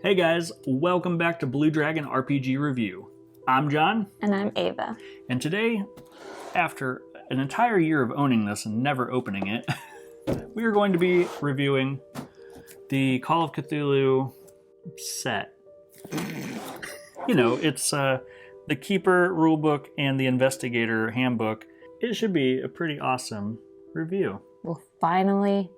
Hey guys, welcome back to Blue Dragon RPG Review. I'm John. And I'm Ava. And today, after an entire year of owning this and never opening it, we are going to be reviewing the Call of Cthulhu set. You know, it's the Keeper Rulebook and the Investigator Handbook. It should be a pretty awesome review. We'll finally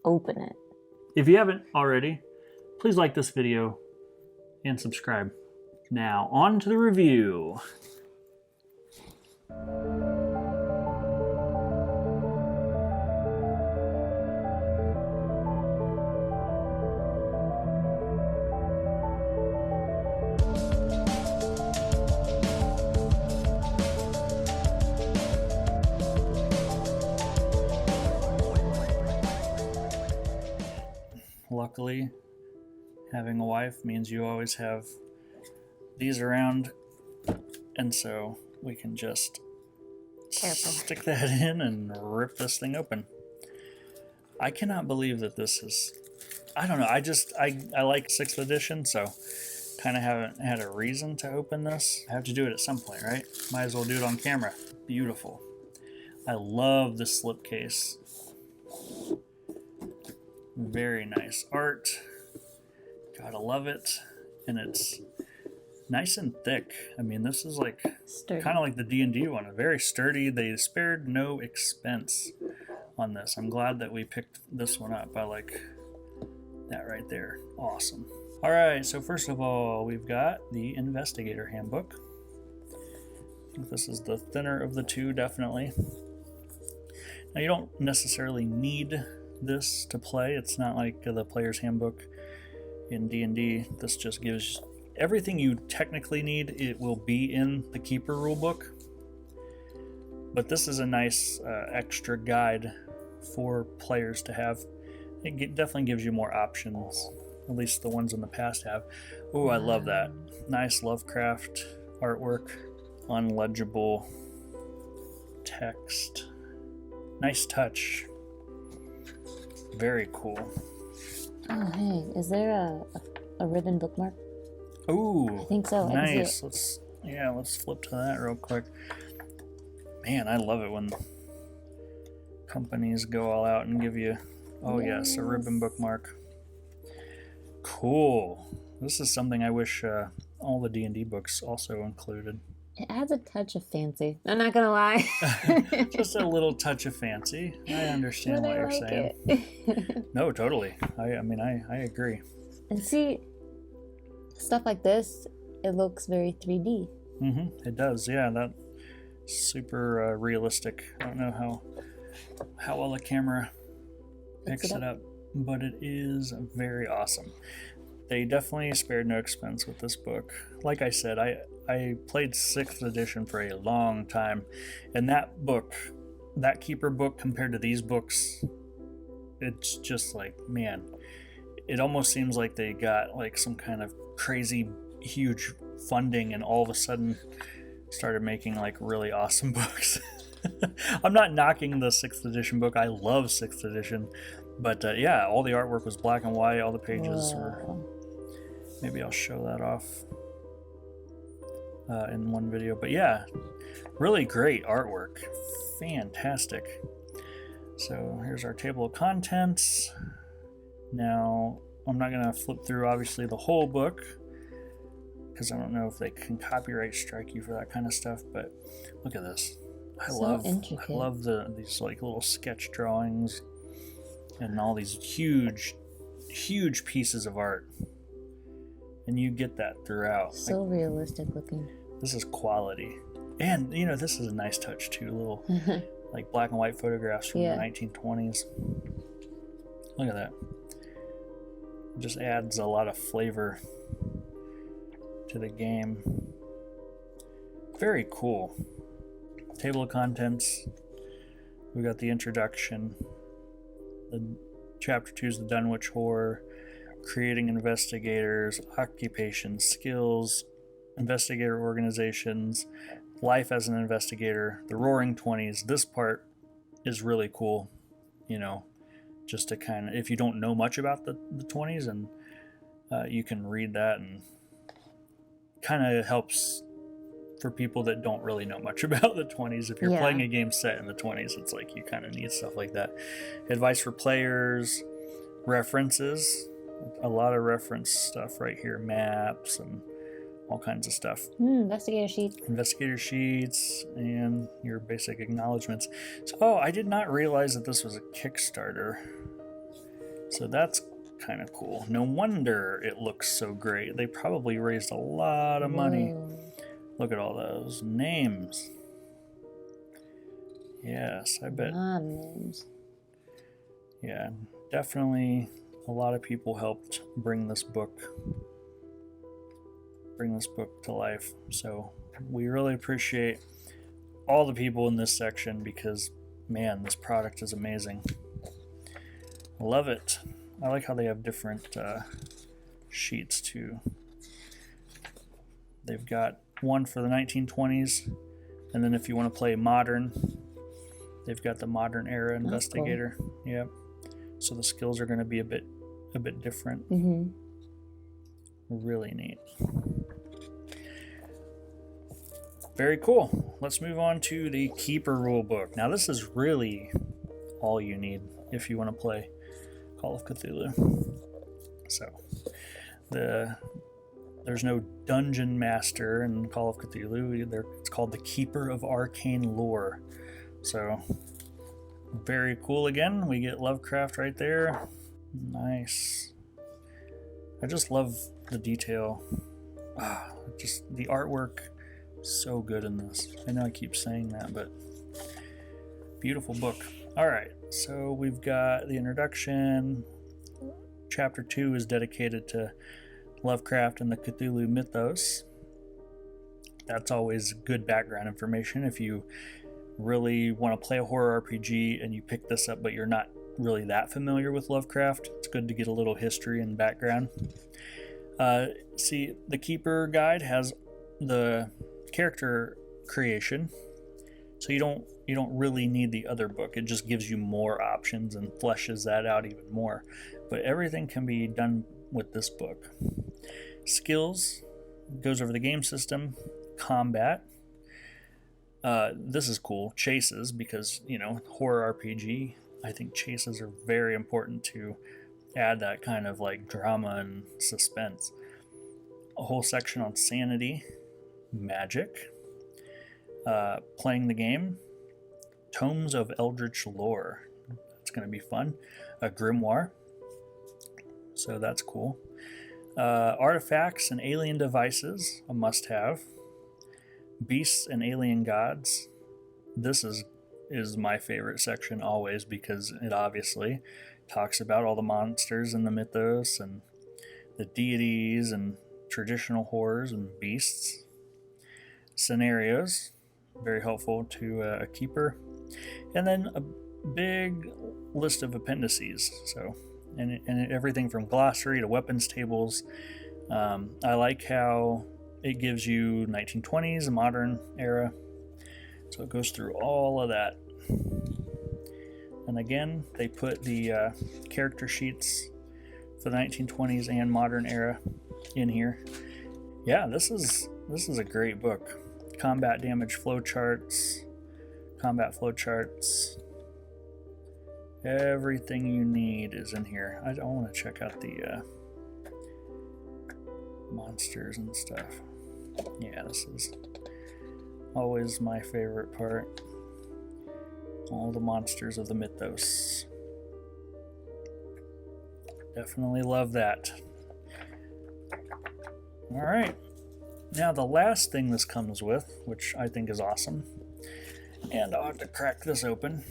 open it. If you haven't already, please like this video and subscribe. Now, on to the review. Luckily, having a wife means you always have these around, and so we can just stick that in and rip this thing open. I cannot believe that this is, I don't know, I like 6th edition, so kind of haven't had a reason to open this. I have to do it at some point, right? Might as well do it on camera. Beautiful. I love this slipcase. Very nice art. Gotta love it. And it's nice and thick. I mean, this is like kind of like the D&D one. Very sturdy. They spared no expense on this. I'm glad that we picked this one up. I like that right there. Awesome. All right, so first of all, we've got the Investigator Handbook. I think this is the thinner of the two, definitely. Now, you don't necessarily need this to play. It's not like the Player's Handbook in D&D. This just gives everything you technically need. It will be in the Keeper Rulebook, but this is a nice extra guide for players to have. It definitely gives you more options, at least the ones in the past have. Oh, I love that. Nice Lovecraft artwork, unlegible text. Nice touch. Very cool. Oh, hey, is there a ribbon bookmark? Ooh, I think so. Nice. Let's flip to that real quick. Man, I love it when companies go all out and give you, yes, a ribbon bookmark. Cool. This is something I wish all the D&D books also included. It adds a touch of fancy. I'm not gonna lie. Just a little touch of fancy. I understand what you're saying. No, totally. I agree. And see, stuff like this, it looks very 3D. It does, yeah. That super realistic. I don't know how well the camera picks it up, but it is very awesome. They definitely spared no expense with this book. Like I said, I played 6th edition for a long time, and that book, that Keeper book compared to these books, it's just like, man, it almost seems like they got like some kind of crazy huge funding and all of a sudden started making like really awesome books. I'm not knocking the 6th edition book. I love 6th edition, but yeah, all the artwork was black and white. All the pages were, maybe I'll show that off in one video, but yeah, really great artwork. Fantastic. So here's our table of contents. Now, I'm not going to flip through, obviously, the whole book, because I don't know if they can copyright strike you for that kind of stuff, but look at this. I love these like little sketch drawings and all these huge pieces of art. And you get that throughout. So like, realistic looking. This is quality. And, you know, this is a nice touch, too. Little, like, black and white photographs from the 1920s. Look at that. It just adds a lot of flavor to the game. Very cool. Table of contents. We got the introduction. The chapter 2 is the Dunwich Horror. Creating investigators, occupation, skills, investigator organizations, life as an investigator, the Roaring 20s. This part is really cool, you know, just to kind of, if you don't know much about the 20s and You can read that, and kind of helps for people that don't really know much about the 20s. If you're playing a game set in the 20s, it's like you kind of need stuff like that. Advice for players, references, a lot of reference stuff right here, maps and all kinds of stuff. Investigator sheets and your basic acknowledgments. So, I did not realize that this was a Kickstarter. So that's kind of cool. No wonder it looks so great. They probably raised a lot of money. Look at all those names. Yes, I bet. Yeah, definitely a lot of people helped bring this book to life. So we really appreciate all the people in this section because, man, this product is amazing. I love it. I like how they have different sheets too. They've got one for the 1920s, and then if you want to play modern, they've got the modern era investigator. Cool. Yep. So the skills are going to be a bit different. Really neat. Very cool. Let's move on to the Keeper Rulebook. Now this is really all you need if you want to play Call of Cthulhu. So there's no dungeon master in Call of Cthulhu. It's called the Keeper of Arcane Lore. So very cool again. We get Lovecraft right there. Nice. I just love the detail. Just the artwork, so good in this. I know I keep saying that, but beautiful book. All right, so we've got the introduction. Chapter 2 is dedicated to Lovecraft and the Cthulhu mythos. That's always good background information if you really want to play a horror RPG and you pick this up but you're not really that familiar with Lovecraft. It's good to get a little history and background. See, the Keeper guide has the character creation, so you don't really need the other book. It just gives you more options and fleshes that out even more. But everything can be done with this book. Skills goes over the game system, combat. This is cool. Chases, because horror RPG. I think chases are very important to add that kind of like drama and suspense. A whole section on sanity, magic, playing the game, tomes of eldritch lore. It's going to be fun. A grimoire. So that's cool. Artifacts and alien devices, a must-have. Beasts and alien gods. This is my favorite section always because it obviously talks about all the monsters in the mythos and the deities and traditional horrors and beasts. Scenarios, very helpful to a keeper. And then a big list of appendices. So, and everything from glossary to weapons tables. I like how it gives you 1920s, modern era. So it goes through all of that. And again, they put the character sheets for the 1920s and modern era in here. Yeah, this is a great book. Combat damage flowcharts, combat flowcharts. Everything you need is in here. I want to check out the monsters and stuff. Yeah, this is always my favorite part. All the monsters of the mythos. Definitely love that. All right. Now the last thing this comes with, which I think is awesome, and I'll have to crack this open.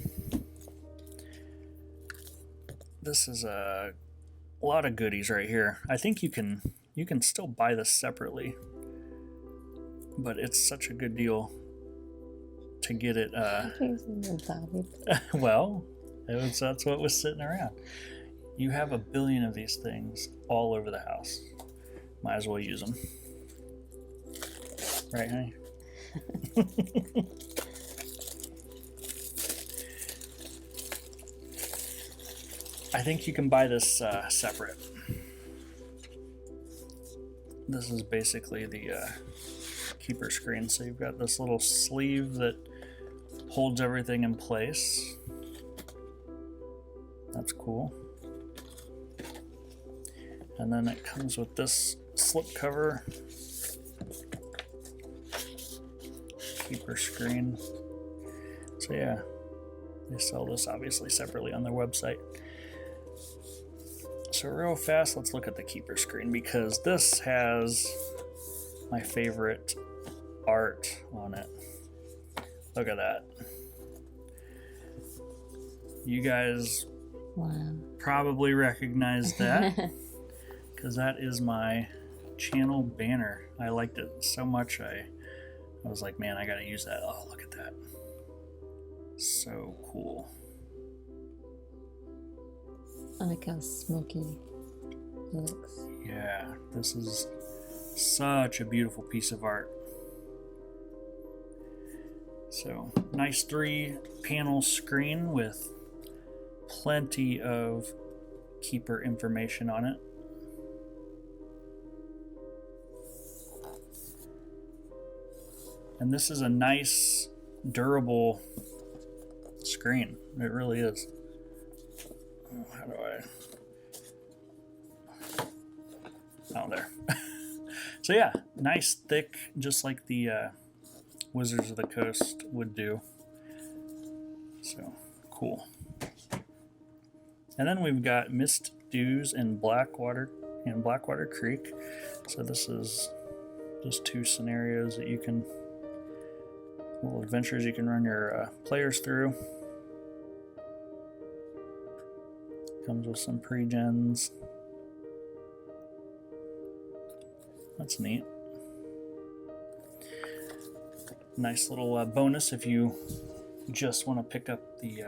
This is a lot of goodies right here. I think you can still buy this separately, but it's such a good deal to get it. Well, that's what was sitting around. You have a billion of these things all over the house. Might as well use them. Right, honey? I think you can buy this separate. this is basically the keeper screen. So you've got this little sleeve that holds everything in place. That's cool. And then it comes with this slip cover, keeper screen. So yeah, they sell this obviously separately on their website. So real fast, let's look at the keeper screen, because this has my favorite art on it. Look at that. You guys probably recognize that, because that is my channel banner. I liked it so much, I was like, man, I gotta use that. Oh, look at that. So cool. I like how smoky it looks. Yeah, this is such a beautiful piece of art. So, nice 3-panel screen with plenty of keeper information on it. And this is a nice, durable screen. It really is. How do I... Oh, there. So yeah, nice, thick, just like the Wizards of the Coast would do. So, cool. And then we've got Mist Dews and Blackwater Creek. So this is just 2 scenarios that you can, little adventures you can run your players through. Comes with some pre-gens. That's neat. Nice little bonus if you just want to pick up the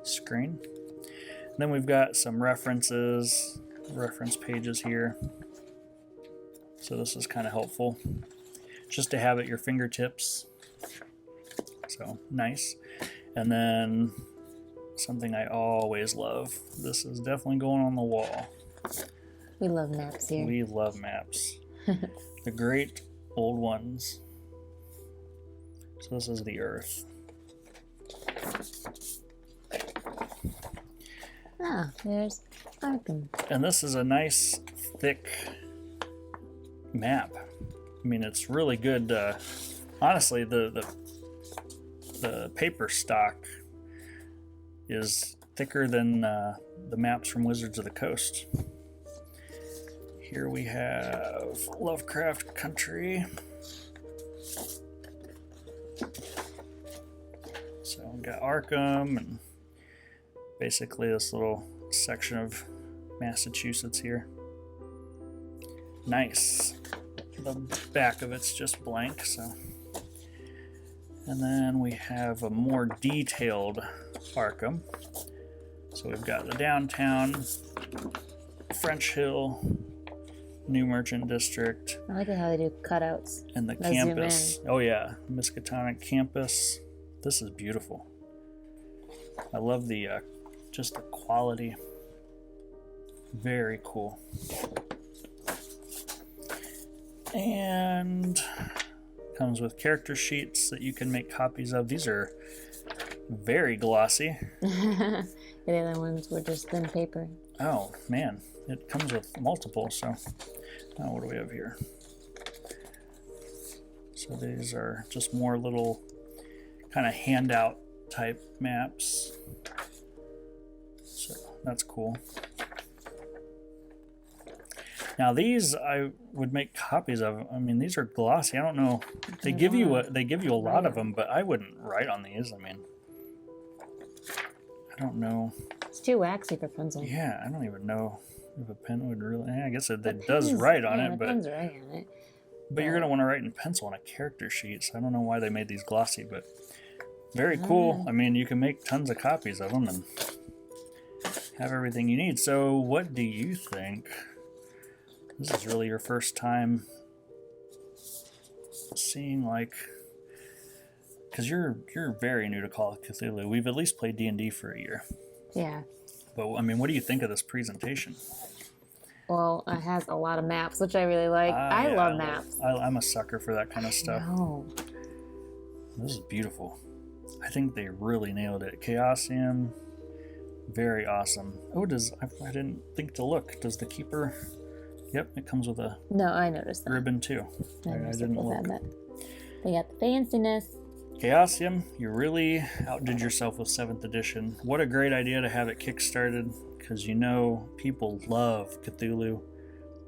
screen. And then we've got some reference pages here. So this is kind of helpful just to have at your fingertips. So nice. And then something I always love. This is definitely going on the wall. We love maps here. We love maps. The great old ones. So this is the Earth. Ah, there's Arkham. And this is a nice, thick map. I mean, it's really good. Honestly, the paper stock is thicker than the maps from Wizards of the Coast. Here we have Lovecraft Country. So we got Arkham and basically this little section of Massachusetts here. Nice. The back of it's just blank, so. And then we have a more detailed Arkham. So we've got the downtown, French Hill, New Merchant District. I like it how they do cutouts. And the campus. Oh yeah, Miskatonic campus. This is beautiful. I love the just the quality. Very cool. And comes with character sheets that you can make copies of. These are very glossy. The other ones were just thin paper. Oh man, it comes with multiple. So now what do we have here? So these are just more little kind of handout type maps. So that's cool. Now these I would make copies of. I mean, these are glossy. I don't know. They give you a lot of them, but I wouldn't write on these. I mean, I don't know. It's too waxy for pencil. Yeah, I don't even know if a pen would really. I guess it does write on it, the but pen's right on it. But you're gonna want to write in pencil on a character sheet. So I don't know why they made these glossy, but very cool. I mean, you can make tons of copies of them and have everything you need. So what do you think? This is really your first time seeing, like, because you're very new to Call of Cthulhu. We've at least played D&D for a year. Yeah. But I mean, what do you think of this presentation? Well, it has a lot of maps, which I really like. I love maps. I'm a sucker for that kind of stuff. No. This is beautiful. I think they really nailed it. Chaosium, very awesome. Oh, I didn't think to look. Does the keeper? Yep, it comes with a I noticed that. ribbon too. I didn't look. They got the fanciness. Chaosium, you really outdid yourself with 7th edition. What a great idea to have it kickstarted, because people love Cthulhu.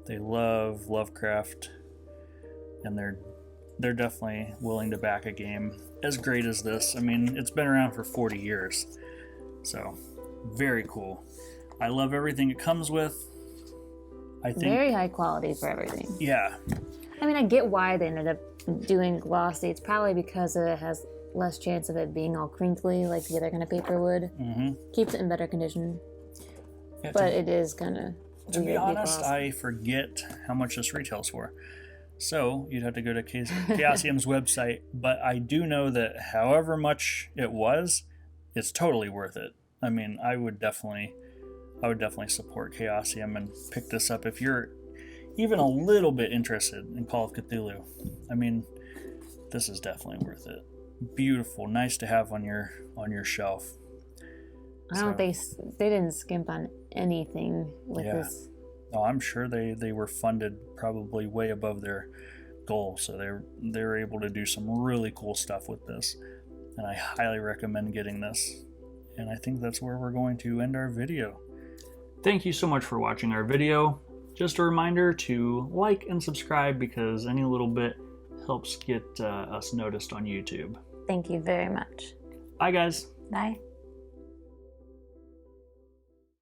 They love Lovecraft, and they're definitely willing to back a game as great as this. I mean, it's been around for 40 years, so very cool. I love everything it comes with. I think very high quality for everything. Yeah. I mean, I get why they ended up doing glossy. It's probably because it has less chance of it being all crinkly like the other kind of paper would. Mm-hmm. Keeps it in better condition. Yeah, but it is kind of... To be honest, I forget how much this retails for. So you'd have to go to Chaosium's website. But I do know that however much it was, it's totally worth it. I mean, I would definitely support Chaosium and pick this up if you're even a little bit interested in Call of Cthulhu. I mean, this is definitely worth it. Beautiful, nice to have on your shelf. I don't think they didn't skimp on anything with this. Oh, I'm sure they were funded probably way above their goal, so they're able to do some really cool stuff with this, and I highly recommend getting this. And I think that's where we're going to end our video. Thank you so much for watching our video. Just a reminder to like and subscribe, because any little bit helps get us noticed on YouTube. Thank you very much. Bye, guys. Bye.